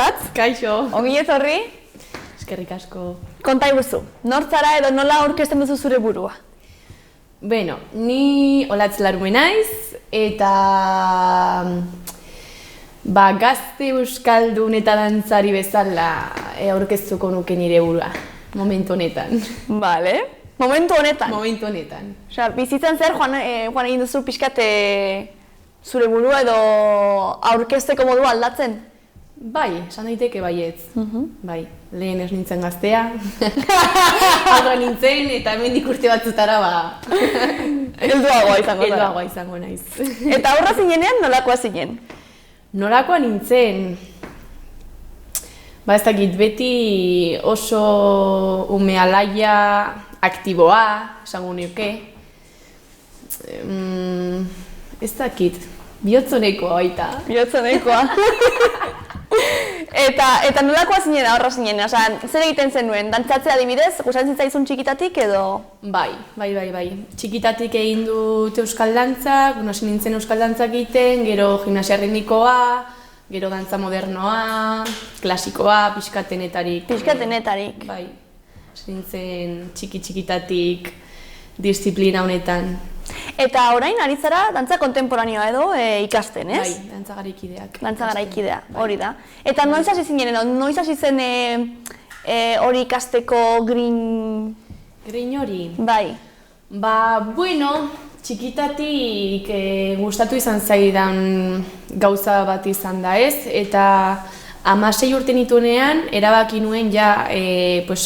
Olatz? Kaixo. Ongi etorri? Eskerrik asko. Konta iguzu, nortzara edo nola aurkezten duzu zure burua? Bueno, ni Olatz Larume naiz, eta gazte euskaldun eta dantzari bezala aurkeztuko nuke nire burua, momentu honetan. Vale, momentu honetan? Momentu honetan. Osea, bizitzan zer joan egin duzu pixkat zure burua edo aurkezteko modua aldatzen? Bai, esan daiteke baietz. Bai, lehen ez nintzen gaztea. Aurra nintzen eta hemendik urte batzutara Helduagoa izango zara. Helduagoa izango naiz. Eta aurra zinenean nolakoa zinen? Nolakoa nintzen? Ez dakit, beti oso ume alaia, aktiboa, esango nioke. Ez dakit, bihotzonekoa baita. Bihotzonekoa. Eta nolakoa zinen aurra zinen? Osea, zer egiten zenuen? Dantzatzea adibidez, gustatzen zitzaizun txikitatik edo? Bai. Txikitatik egin dut euskal dantzak, hasi nintzen euskal dantzak egiten, gero gimnasia ritmikoa, gero dantza modernoa, klasikoa, pixkatenetarik. Pixkatenetarik. Bai, hasi nintzen txikitatik disiplina honetan. Eta orain ari zara dantza kontemporanioa edo ikasten, ez? Bai, dantza garaikideak. Dantza garaikidea, hori da. Eta noiz hasi zinen, noiz hasi zen hori ikasteko grin... Grin hori? Bai. Bueno, txikitatik gustatu izan zaidan gauza bat izan da, ez? Eta 16 urte nituenean, erabaki nuen ja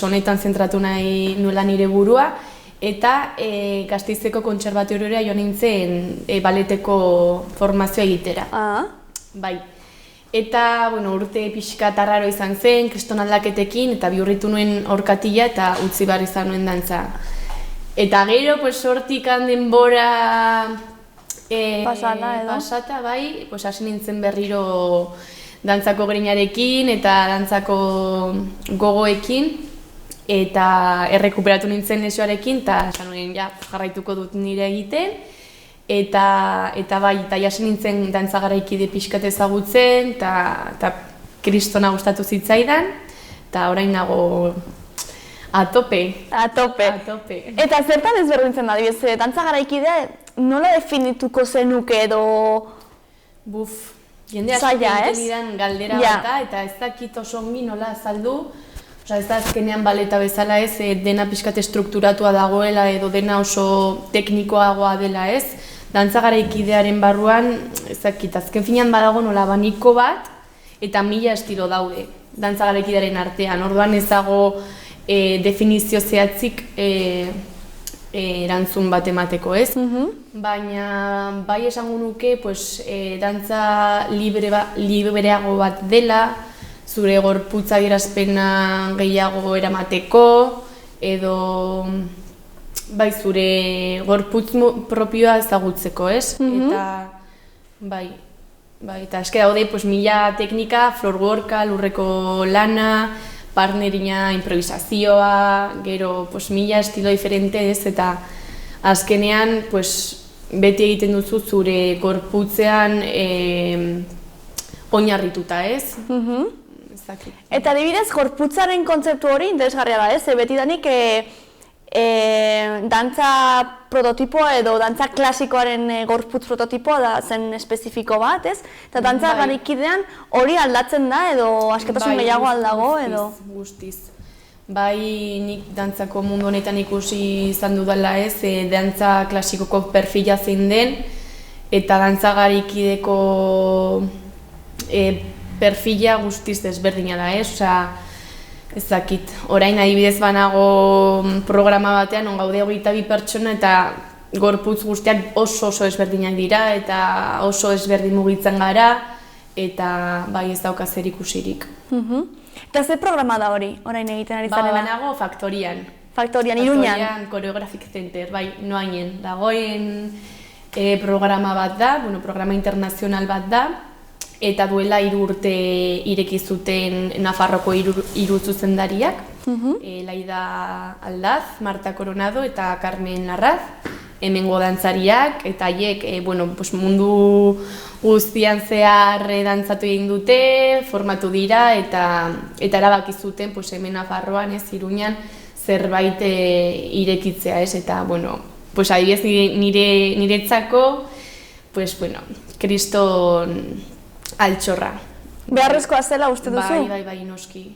honetan zentratu nahi nuela nire burua, eta Gasteizeko kontserbatoriora joan nintzen baleteko formazioa egitera. Bai. Eta urte pixka tarraro izan zen, kriston aldaketekin, eta bihurritu nuen orkatila eta utzi behar izan nuen dantza. Eta gero, hortik denbora pasata, bai, hasi nintzen berriro dantzako grinarekin eta dantzako gogoekin, eta errekuperatu nintzen lesioarekin, eta esan nuen jarraituko dut nire egiten, eta bai, jasi nintzen dantza garaikide pixkat ezagutzen, eta kristona gustatu zitzaidan, eta orain nago a tope. Eta zertan ezberdintzen da, adibidez, dantza garaikidea nola definituko zenuke edo... Jende asko egiten idan galdera bata, eta ez dakit oso ongi nola azaldu. Ez da azkenean baleta bezala ez, dena pixkat estrukturatua dagoela edo dena oso teknikoagoa dela ez. Dantza garaikidearen barruan, ez dakit, azken finean badago nola abaniko bat eta 1000 estilo daude dantza garaikidearen artean. Orduan ez dago definizio zehatzik erantzun bat emateko ez. Baina bai esango nuke dantza libreago bat dela, zure gorputza adierazpena gehiago eramateko, edo bai zure gorputz propioa ezagutzeko, ez? Eta eske daude 1000 teknika, floorworka, lurreko lana, partnerina, improvisazioa, gero 1000 estilo diferente, ez? Eta azkenean beti egiten duzu zure gorputzean oinarrituta, ez? Eta adibidez, gorputzaren kontzeptu hori interesgarria da, ez? Betidanik dantza prototipoa edo dantza klasikoaren gorputz prototipoa da zen espezifiko bat, ez? Eta dantza garaikidean hori aldatzen da edo askatasun gehiago aldago edo? Guztiz. Bai, nik dantzako mundu honetan ikusi izan dudala ez, dantza klasikoko perfila zein den, eta dantza garaikideko perfila guztiz desberdina da, ez? Ez dakit, orain adibidez banago programa batean, on gaude 22 pertsona eta gorputz guztiak oso ezberdinak dira eta oso ezberdin mugitzen gara, eta bai ez dauka zer ikusirik. Eta ze programa da hori, orain egiten ari zarela? Banago Faktorian. Faktorian, Iruñan? Faktorian, Choreographic Center, bai, Noainen. Dagoen programa bat da, programa internazional bat da, eta duela 3 urte ireki zuten Nafarroko 3 zuzendariak, Laida Aldaz, Marta Coronado eta Carmen Larraz, hemengo dantzariak, eta haiek mundu guztian zehar dantzatu egin dute, formatu dira eta erabaki zuten pues, hemen Nafarroan, Iruñan, zerbait irekitzea, ez? Eta, bueno, pues, adibidez niretzako, pues, bueno, kriston altxorra. Beharrezkoa zela uste duzu? Bai, noski.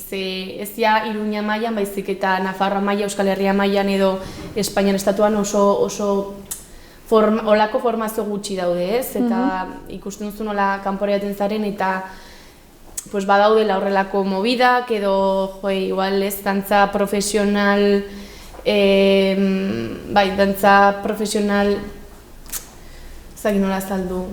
Ze ez ja Iruña mailan, baizik eta Nafarroa maila, Euskal Herria mailan edo Espainian estatuan oso olako formazio gutxi daude, ez? Eta ikusten duzu nola kanpora jaten zaren eta pues badaudela horrelako mobidak edo igual ez dantza profesional dantza profesional ezagik nola azaldu.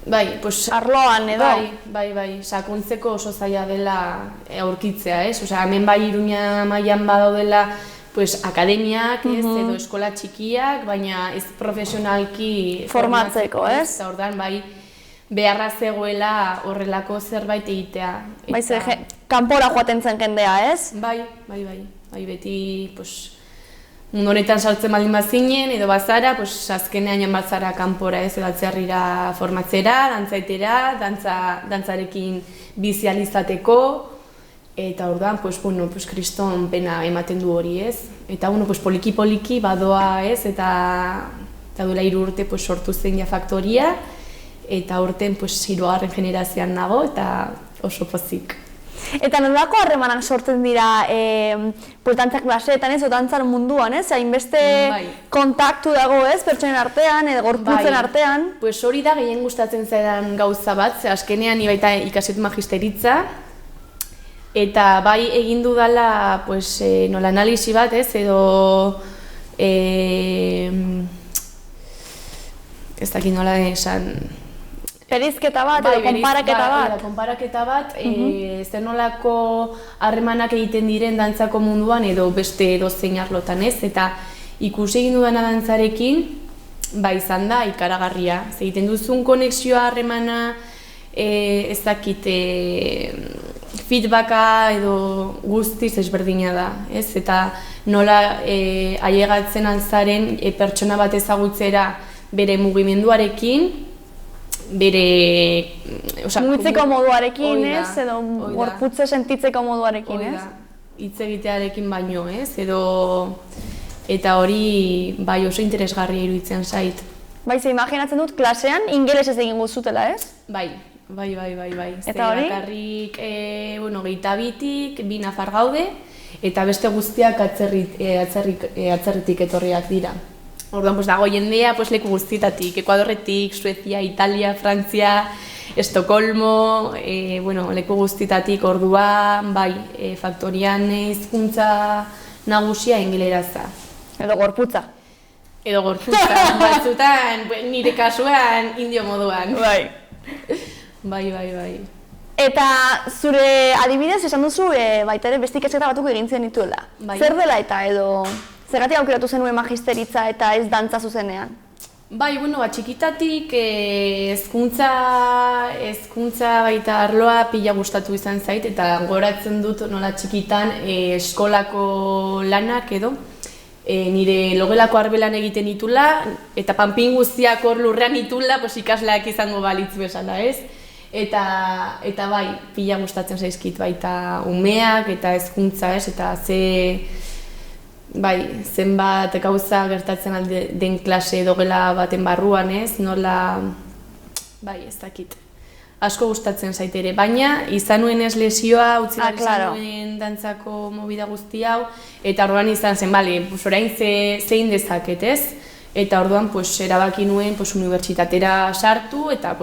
Bai, pues arloan edo? Bai, sakontzeko oso zaila dela aurkitzea, ez? Osea, hemen bai Iruña mailan badaudela pues akademiak, ez, edo eskola txikiak, baina ez profesionalki formatzeko, ez? Eta ordan bai beharra zegoela horrelako zerbait egitea. Bai, kanpora joaten zen jendea, ez? Bai, beti, pues, mundu honetan sartzen baldin bazinen, edo bazara, pues, azkenean joan bazara kanpora, ez, edo atzerrira formatzera, dantzaitera, dantzarekin bizializateko, eta orduan, pues, bueno, pues, kriston pena ematen du hori, ez? Eta, bueno, pues, poliki badoa, ez? Eta duela 3 urte, pues, sortu zen ja faktoria, eta urten, pues, 3. generazioan nago, eta oso pozik. Eta nolako harremanak sortzen dira dantzak klaseetan, ez? O dantzan munduan, ez? Hainbeste kontaktu dago, ez? Pertsonen artean, edo gorputzen artean. Pues hori da gehien gustatzen zaidan gauza bat, ze azkenean ni baita ikaset magisteritza, eta bai egin dudala pues, nola analisi bat, ez, edo ez dakit nola esan... Perizketa bat, edo konparaketa bat? Konparaketa bat, zer nolako harremanak egiten diren dantzako munduan edo beste edozein arlotan, ez, eta ikusi egin dudana dantzarekin, izan da ikaragarria. Egiten duzun konexioa harremana, ez dakit, feedbacka edo guztiz ezberdina da, ez? Eta nola ailegatzen altzaren pertsona bat ezagutzera bere mugimenduarekin, bere... Mugitzeko moduarekin, ez? Edo gorputze sentitzeko moduarekin, ez? Hitz egitearekin baino, ez? Eta hori oso interesgarria iruditzen zait. Ze imaginatzen dut, klasean ingelesez egin guztutela, ez? Bai. Eta hori? Bakarrik, 22-tik, 2 nafar gaude, eta beste guztiak atzerritik etorriak dira. Orduan, dago jendea leku guztietatik, Ekuadorretik, Suezia, Italia, Frantzia, Estokolmo, leku guztietatik orduan, faktorian hizkuntza nagusia ingeleraz. Edo gorputza. Batzutan, nire kasuan, indio moduan. Bai. Eta zure adibidez esan duzu, baita ere beste ikasketa batzuk egin zen dituela. Zer dela eta edo, zergatik aukeratu zenuen magisteritza eta ez dantza zuzenean? Txikitatik hezkuntza baita arloa pila gustatu izan zait, eta goratzen dut nola txikitan eskolako lanak edo, nire logelako arbelan egiten itula, eta panpin guztiak hor lurrean itula, ikasleak izango balitz bezala, ez? Eta pila gustatzen zaizkit baita umeak eta hezkuntza, ez? Eta zenbat gauza gertatzen den klase edo gela baten barruan, ez? Nola, ez dakit. Asko gustatzen zait ere, baina izan nuen ez lesioa, utzi behar izan nuen dantzako movida guzti hau, eta orduan izan zen, orain zein dezaket, ez? Eta orduan erabaki nuen unibertsitatera sartu, eta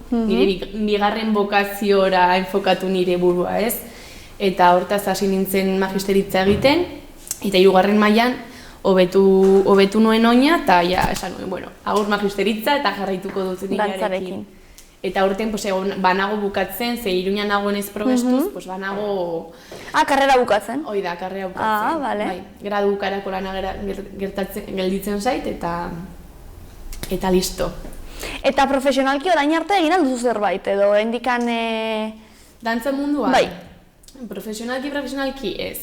nire bigarren bokaziora enfokatu nire burua, ez? Eta hortaz hasi nintzen magisteritza egiten, eta 3. mailan hobetu nuen oina, eta esan nuen, agur magisteritza eta jarraituko dut nirearekin. Eta horten banago bukatzen, ze Iruñan nagoen ez probestuz, banago... Karrera bukatzen? Hoi da, karrera bukatzen. Bale. Gradu bukarako lana gelditzen zait, eta listo. Eta profesionalki orain arte egin alduzu zerbait, edo hendikan... Dantza munduan? Bai. Profesionalki ez.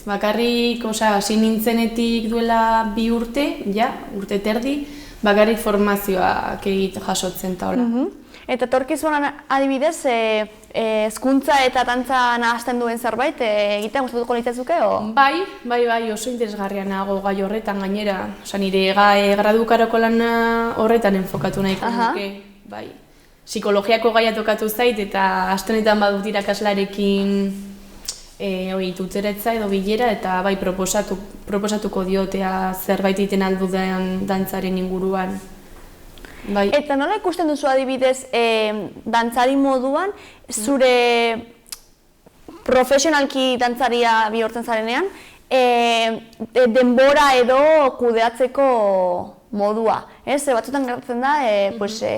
Bakarrik, hasi nintzenetik duela 2 urte, urte terdi, bakarrik formazioak jasotzen eta hola. Eta etorkizunan adibidez, hezkuntza eta dantza nahazten duen zerbait egitea gustatuko litzazuke o? Bai, oso interesgarria nago gai horretan gainera. Osa, nire gradukarako lana horretan enfokatu nahiko nuke. Bai. Psikologiako gaia tokatu zait eta astenetan badut irakaslarekin tutzeretza edo bilera eta bai proposatuko diotea zerbait egiten aldudan dantzaren inguruan. Bai. Eta nola ikusten duzu adibidez dantzari moduan, zure profesionalki dantzaria bihurtzen zarenean, denbora edo kudeatzeko modua, ez? Batzutan gertatzen da,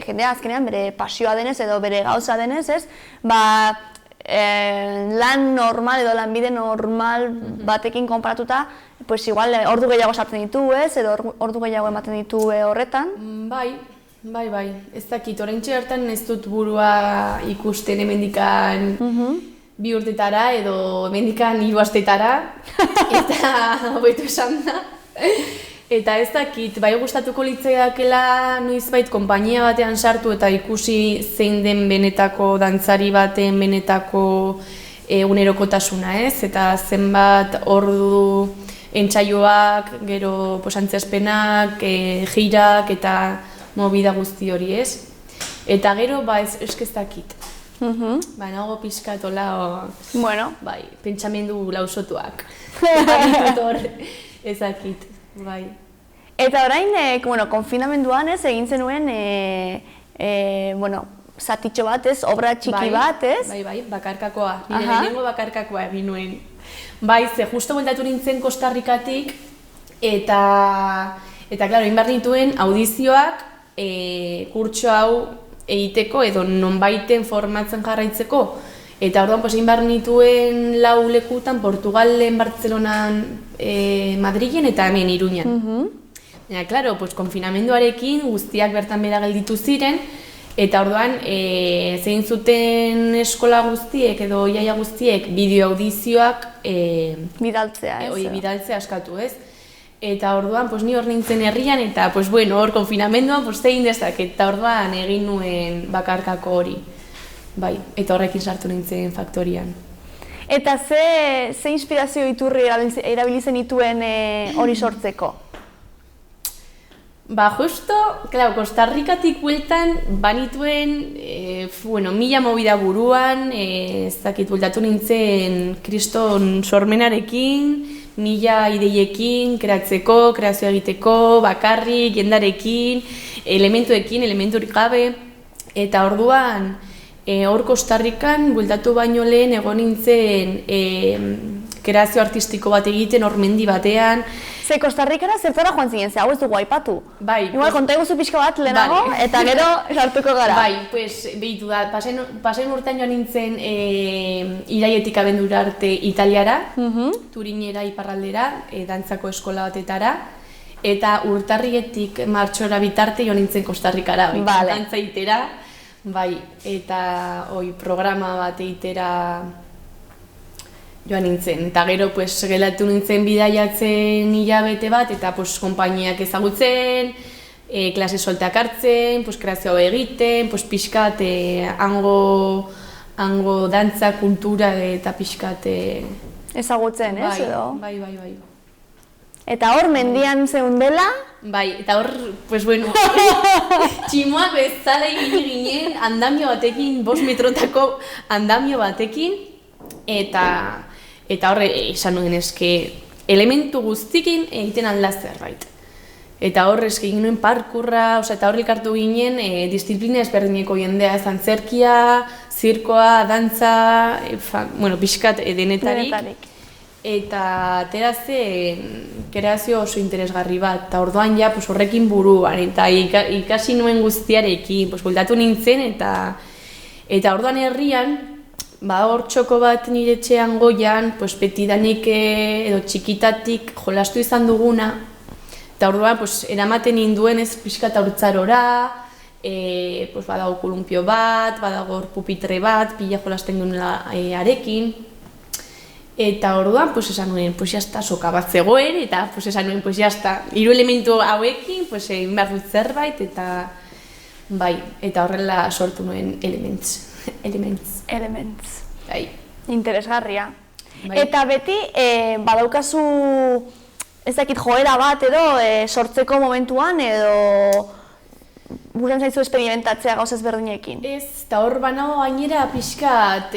jendea azkenean bere pasioa denez edo bere gauza denez, ez? Lan normal edo lanbide normal batekin konparatuta, igual ordu gehiago sartzen ditu, ez? Edo ordu gehiago ematen ditu horretan. Bai. Ez dakit, oraintxe hartan ez dut burua ikusten hemendikan 2 urtetara edo hemendikan 3 astetara, eta hobeto esan da. Eta ez dakit, bai gustatuko litzaidakeela noizbait konpainia batean sartu eta ikusi zein den benetako dantzari baten benetako egunerokotasuna, ez? Eta zenbat ordu entsaioak, gero antzezpenak, girak eta movida guzti hori, ez? Eta gero, ez dakit. Nago pixkatola, bai, pentsamendu lausotuak. Ez dakit, bai. Eta orain, konfinamenduan ez, egin zenuen, zatitxo bat ez, obra txiki bat ez? Bai, bakarkakoa, nire lehenengo bakarkakoa egin nuen. Bai, ze justo bueltatu nintzen Costa Ricatik, eta, klaro, egin behar nituen audizioak, kurtso hau egiteko edo nonbaiten formatzen jarraitzeko. Eta orduan egin behar nituen 4 lekutan, Portugalen, Bartzelonan, Madrilen eta hemen Iruñan. Baina, klaro, konfinamenduarekin guztiak bertan bera gelditu ziren, eta orduan zein zuten eskola guztiek edo iaia guztiek bideo audizioak bidaltzea eskatu, ez? Eta orduan, ni hor nintzen herrian, eta hor konfinamenduan zein dezak, eta orduan egin nuen bakarkako hori. Bai, eta horrekin sartu nintzen faktorian. Eta ze inspirazio iturri erabilizen dituen hori sortzeko? Justo, Costa Ricatik bueltan banituen, 1000 movida buruan, ez dakit bueltatu nintzen kriston sormenarekin, 1000 ideiekin, kreatzeko, kreazioa egiteko, bakarrik, jendarekin, elementurik gabe, eta orduan, hor Costa Rican bueltatu baino lehen egon nintzen kreazio artistiko bat egiten, hor mendi batean. Ze Costa Ricara zertzara joan zinen, hau ez dugu aipatu. Bai. Igual, konta eguzu pixka bat lehenago, eta gero sartuko gara. Bai, behitu da, pasen urtean joan nintzen iraietik abendura arte Italiara, Turinera, iparraldera, dantzako eskola batetara, eta urtarrietik martxora bitarte joan nintzen Costa Ricara, dantza itera, bai, eta programa bat eitera joan nintzen, eta gero gelatu nintzen bidaiatzen hilabete bat, eta konpainiak ezagutzen, klase solteak hartzen, kreazio egiten, pixkat hango dantza, kultura eta pixkat ezagutzen, ez edo? Bai. Eta hor, mendian zeundela? Bai, eta hor, tximoak bezala egin ginen andamio batekin, 5 metrotako andamio batekin, eta horre esan nuen eske elementu guztikin egiten alda zerbait. Eta horre eske egin nuen parkurra, eta horre elkartu ginen disiplina ezberdineko jendea, antzerkia, zirkoa, dantza, pixkat denetarik. Eta aterazen kreazio oso interesgarri bat, eta orduan ja horrekin buruan, eta ikasi nuen guztiarekin, bueltatu nintzen, eta orduan herrian, hor txoko bat nire etxean goian, betidanik edo txikitatik jolastu izan duguna, eta orduan eramaten ninduen ez pixkat haurtzarora, badago kolumpio bat, badago pupitre bat, pila jolasten duela arekin, Eta orduan, pues esan nuen, pues jazta, soka bat zegoen, eta pues esan nuen, pues jazta, 3 elementu hauekin, pues egin behar dut zerbait, eta bai, eta horrela sortu nuen Elements. Bai. Interesgarria. Bai. Eta beti, badaukazu, ez dakit joera bat edo, sortzeko momentuan edo guren zaizu esperimentatzea gauz ezberdinekin? Ez, eta hor banago gainera pixkat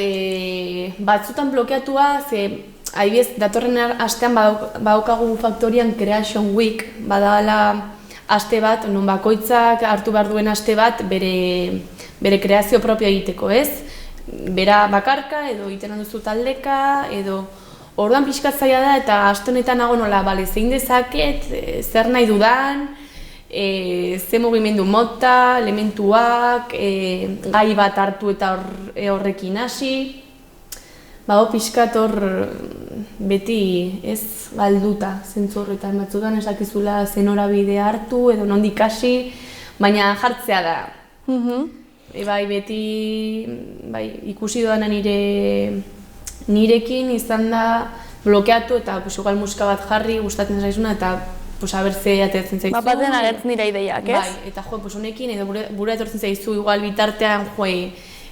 batzutan blokeatua, ze adibidez, datorren astean badaukagu Faktorian Creation Week, badala aste bat, non bakoitzak hartu behar duen aste bat bere kreazio propio egiteko, ez? Bera bakarka, edo egiten duzu taldeka, edo orduan pixkat zaila da, eta aste honetan nago nola, bale, zein dezaket, zer nahi dudan, ze mugimendu mota, elementuak, gai bat hartu eta horrekin hasi. Bago pixkat hor beti ez galduta, zentzu horretan batzutan esakizula zen norabide hartu edo nondik hasi, baina jartzea da. Bai, beti ikusi doana nirekin izan da blokeatu eta igual musika bat jarri gustatzen zaizuna eta aber ze atertzen zaizu. Bapaten agertzen dira ideiak, ez? Bai, eta honekin edo bura etortzen zaizu igual bitartean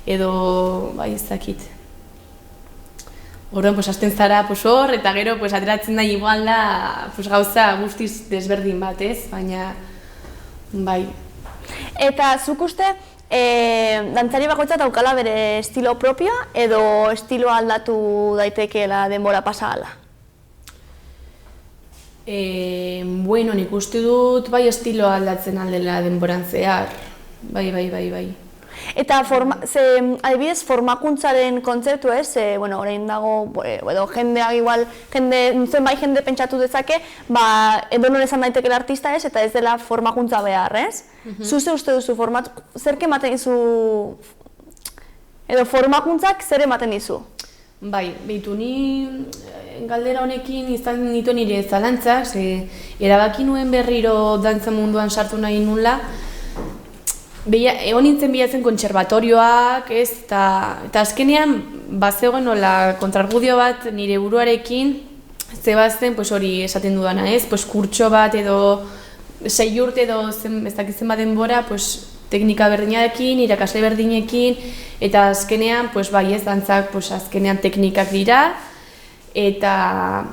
edo ez dakit. Orduan, hasten zara hor, eta gero ateratzen da igual da gauza guztiz desberdin bat, ez? Baina, bai. Eta zuk uste, dantzari bakoitza daukala bere estilo propioa edo estiloa aldatu daitekeela denbora pasa ahala? Bueno, nik uste dut estiloa aldatzen aldela denboran zehar. Bai. Eta adibidez formakuntzaren kontzeptu ez, orain dago, edo jendeak igual, zenbait jende pentsatu dezake, edonon esan daitekela artista ez, eta ez dela formakuntza behar, ez? Zuze uste duzu, zerk ematen dizu, edo formakuntzak zer ematen dizu? Bai, behitu ni galdera honekin izan nituen nire zalantzak, erabaki nuen berriro dantza munduan sartu nahi nula, egon nintzen bilatzen kontserbatorioak, eta azkenean bazegoen nola kontrargudio bat nire buruarekin, ze bazen hori esaten dudana, ez? Kurtso bat edo 6 urte edo ez dakitzen bat denbora, teknika berdinarekin, irakasle berdinekin, eta azkenean, bai ez, dantzak azkenean teknikak dira, eta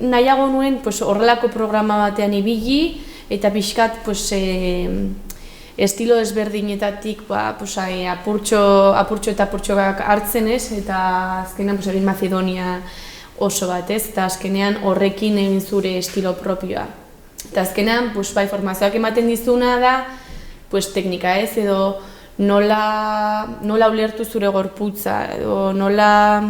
nahiago nuen horrelako programa batean ibili, eta pixkat estilo ezberdinetatik apurtxo eta apurtxoak hartzen ez, eta azkenean egin Macedonia oso bat ez, eta azkenean horrekin egin zure estilo propioa. Eta azkenean, formazioak ematen dizuna da, teknika ez, edo nola ulertu zure gorputza, edo nola,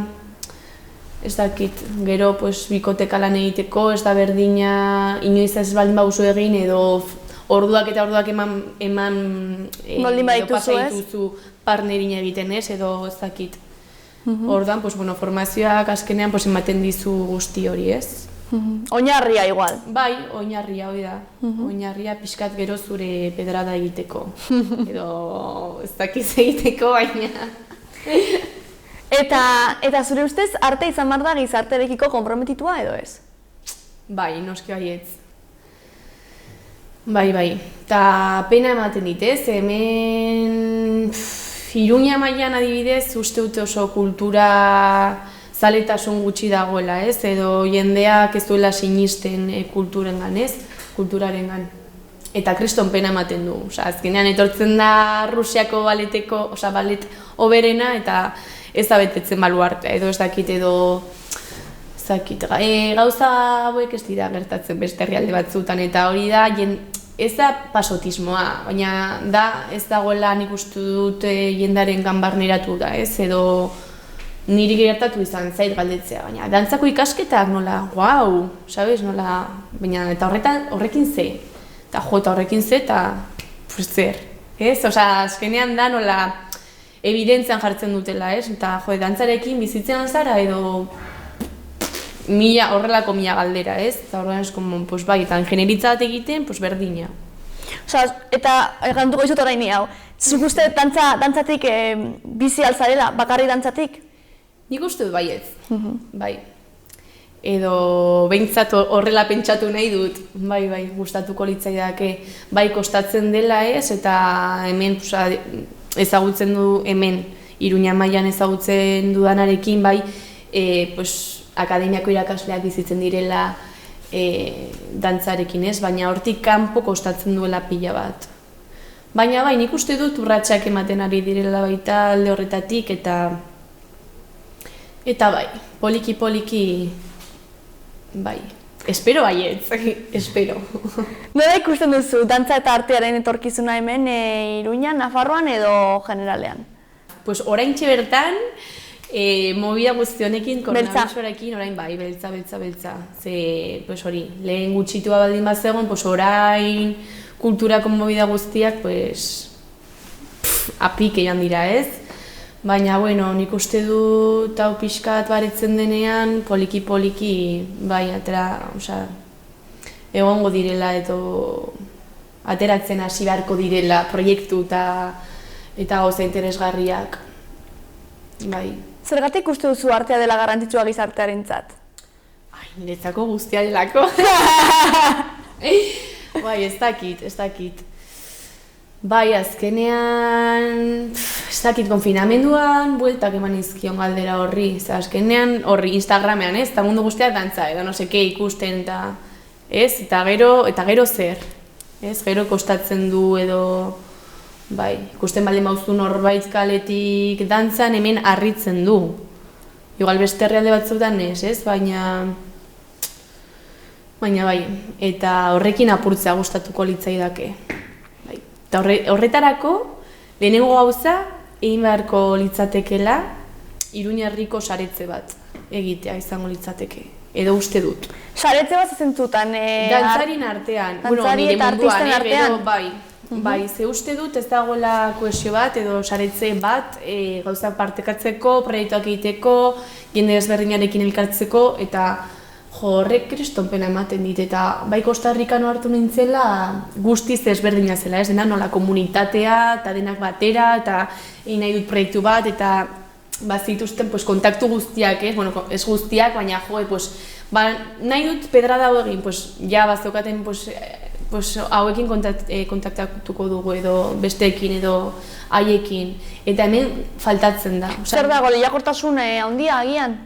ez dakit, gero bikoteka lan egiteko, ez da berdina, inoiz ez baldin bauzu egin, edo orduak eta orduak eman dituzu partnerin egiten ez, edo ez dakit. Orduan, formazioak azkenean ematen dizu guzti hori ez. Oinarria igual. Bai, oinarria hori da. Oinarria pixkat gero zure pedrada egiteko. Edo ez dakiz egiteko, baina. Eta zure ustez, arte izan behar da gizartearekiko konprometitua edo ez? Bai, noski baietz. Bai. Eta pena ematen dit, ez? Hemen Iruña mailan adibidez uste dute oso kultura zaletasun gutxi dagoela, ez? Edo jendeak ez duela sinisten kulturengan, ez? Kulturarengan. Eta kriston pena ematen du. Azkenean etortzen da Rusiako balet oberena eta ez da betetzen baluartea, edo ez dakit edo gauza hauek ez dira gertatzen beste herrialde batzutan, eta hori da, ez da pasotismoa, baina da ez dagoela nik uste dut jendaren ganbarneratu da, ez, edo niri gertatu izan zait galdetzea, baina dantzako ikasketak nola, guau, sabes, nola, baina eta horrekin ze, eta horrekin ze, eta zer, ez, azkenean da nola evidentzian jartzen dutela, ez, eta dantzarekin bizitzen zara edo horrelako mila galdera, ez? Eta horrean ez, bai, eta ingenieritza bat egiten, berdina. Eta gantuko izut orain hau, zuk uste dantzatik bizi alzarela, bakarri dantzatik? Nik uste dut baietz, bai. Edo behintzat horrela pentsatu nahi dut, bai, gustatuko litzaidake, bai kostatzen dela ez, eta hemen ezagutzen du hemen, Iruña mailan ezagutzen dudanarekin, bai, akademiako irakasleak bizitzen direla dantzarekin ez, baina hortik kanpo kostatzen duela pila bat. Baina bai, nik uste dut urratsak ematen ari direla baita alde horretatik, eta bai, poliki, bai, espero baietz, espero. Nola ikusten duzu, dantza eta artearen etorkizuna hemen Iruñan, Nafarroan edo generalean? Pues oraintxe bertan, movida guzti honekin, koronavirusarekin, orain bai, beltza. Ze, pues hori, lehen gutxitua baldin bat zegoen, pues orain kulturako movida guztiak, pues, apike joan dira ez. Baina, bueno, nik uste dut hau pixkat baretzen denean, poliki, bai, egongo direla edo ateratzen hasi beharko direla proiektu eta gauza interesgarriak, bai. Zergatik uste duzu artea dela garrantzitsua gizartearentzat? Niretzako guztia delako. Bai, ez dakit. Bai, azkenean, ez dakit konfinamenduan, bueltak eman izkion galdera horri. Azkenean horri Instagramean, ez? Eta mundu guztiak dantza, edo no seke ikusten, eta gero zer. Ez, gero kostatzen du edo, bai, ikusten baldin bauzu norbait kaletik dantzan hemen harritzen du. Igual beste herrialde batzuetan ez, baina bai, eta horrekin apurtzea gustatuko litzaidake. Bai. Eta horretarako, lehenengo gauza, egin beharko litzatekela, Iruña herriko saretze bat egitea izango litzateke, edo uste dut. Saretze bat zentzutan? Dantzarin artean, dantzari eta artisten artean? Bai, ze uste dut ez dagoela kohesio bat edo saretze bat gauzak partekatzeko, proiektuak egiteko, jende ezberdinarekin elkartzeko, eta horrek kristonpena ematen dit, eta bai Costa Rican hartu nintzela guztiz ezberdina zela, ez dena nola komunitatea, eta denak batera, eta egin nahi dut proiektu bat, eta bazituzten kontaktu guztiak, ez guztiak, baina nahi dut pedrada hau egin, ja bazeukaten hauekin kontaktatuko dugu edo besteekin edo haiekin, eta hemen faltatzen da. Zer dago, lehiakortasun handia agian?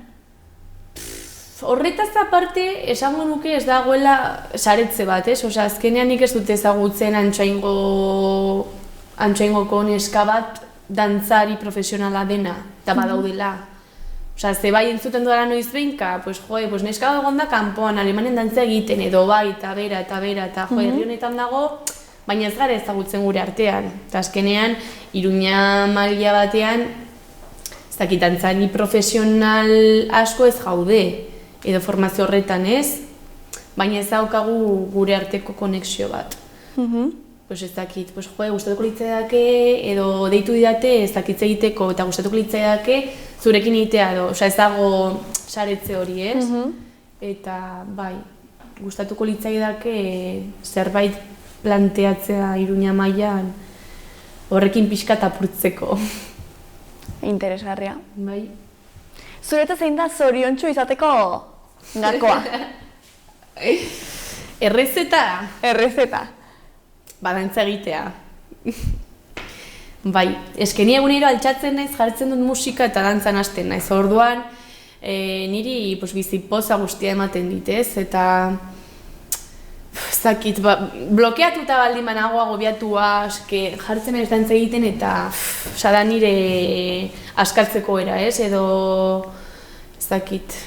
Horretaz aparte, esango nuke ez dagoela saretze bat, ez? Azkenean nik ez dut ezagutzen Antsoaingoko neska bat dantzari profesionala dena, eta badaudela. Ze bai entzuten dudala noiz behinka, neska egon da kanpoan alemanen dantza egiten edo bai, eta bera, eta herri honetan dago, baina ez gara ezagutzen gure artean. Eta azkenean, Iruña maila batean, ez dakit dantzari profesional asko ez gaude, edo formazio horretan ez, baina ez daukagu gure arteko konexio bat. Ez dakit, gustatuko litzaidake, edo deitu didate ez dakitze egiteko, eta gustatuko litzaidake zurekin egitea edo, ez dago saretze hori ez, eta bai, gustatuko litzaidake zerbait planteatzea Iruña mailan horrekin pixkat apurtzeko. Interesgarria. Bai. Zuretzat zein da zoriontsu izateko gakoa? Errezeta? Errezeta. Dantza egitea. Bai, eskeni egunero altxatzen naiz, jartzen dut musika eta dantzan hasten naiz. Orduan, niri bizipoza guztia ematen ditez, eta zakit, blokeatuta baldin banago agobiatua, jartzen naiz dantza egiten eta da nire askartzeko era, edo zakit,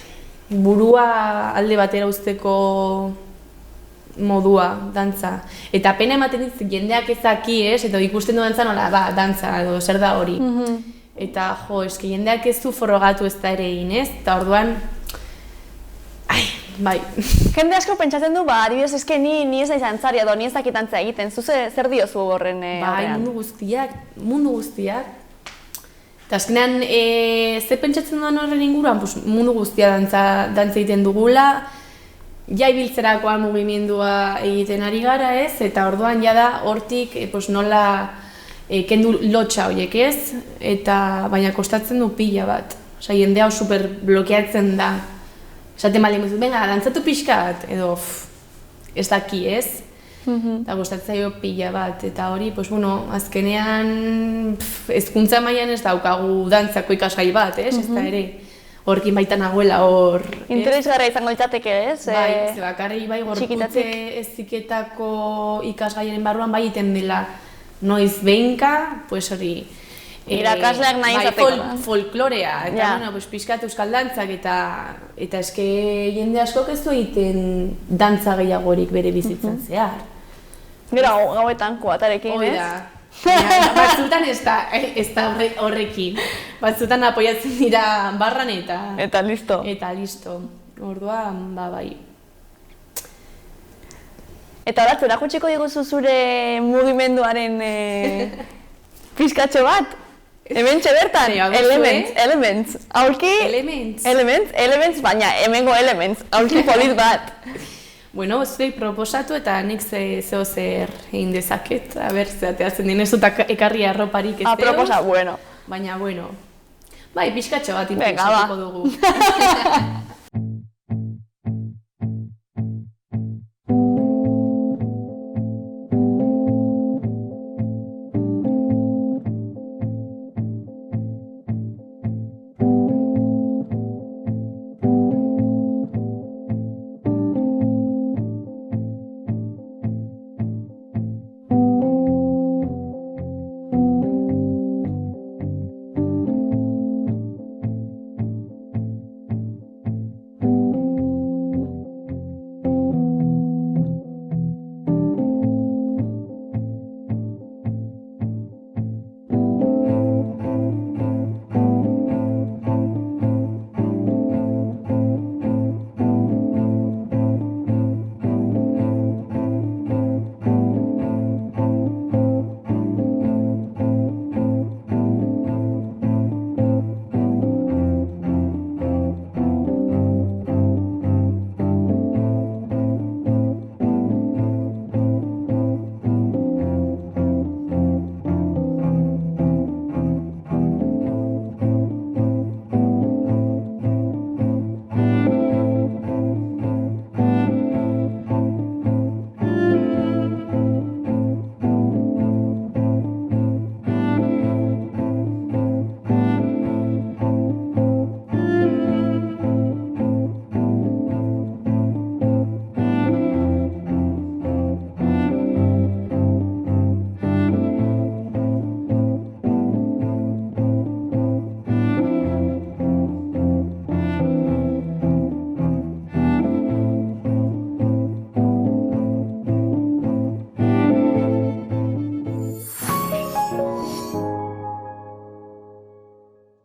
burua alde batera uzteko modua, dantza. Eta pena ematen dit jendeak ezaki, edo ikusten du dantza nola, dantza, edo zer da hori. Eta jendeak ez du forrogatu ez da ere egin, eta orduan, bai. Jende asko pentsatzen du, adibidez, ni ez naiz dantzari edo ni ez dakit dantza egiten, zu zer diozu horren aurrean? Bai, mundu guztiak. Eta azkenean, ze pentsatzen duan horren inguruan, mundu guztia dantza egiten dugula, ja ibiltzerakoan mugimendua egiten ari gara ez, eta orduan jada hortik nola kendu lotxa horiek ez, eta baina kostatzen du pila bat. Osea, jendea super blokeatzen da. Esaten baldin duzu, venga, dantzatu pixka bat, edo ez daki ez. Eta gustatzaio pila bat, eta hori, pues bueno, azkenean hezkuntza mailan ez daukagu dantzako ikasgai bat, ez da ere. Horkin baita nagoela hor... Interesgarra izango litzateke, ez? Bai, ze bakarri bai gorputze heziketako ikasgaiaren barruan bai iten dela noiz behinka, pues hori... Irakasleak nahi izateko. Bai, folklorea, eta bueno, pues pixkat euskal dantzak eta eske jende askok ez du egiten dantza gehiagorik bere bizitzan zehar. Gero gauetan kuatarekin, ez? Oida. Batzutan ez da horrekin. Batzutan apoiatzen dira barran Eta listo. Eta listo. Orduan, bai. Eta horatzu, erakutsiko diguzu zure mugimenduaren pizkatxo bat? Hementxe bertan, Elements. Aulki? Elements, baina hemengo Elements. Aulki polit bat. Bueno, zuei proposatu eta nik zeo zer egin dezaket. A ber, zeateatzen dinezu eta ekarri arroparik ez deo. Proposa, bueno. Baina, bueno. Bai, pixkatxo bat inpresatuko dugu.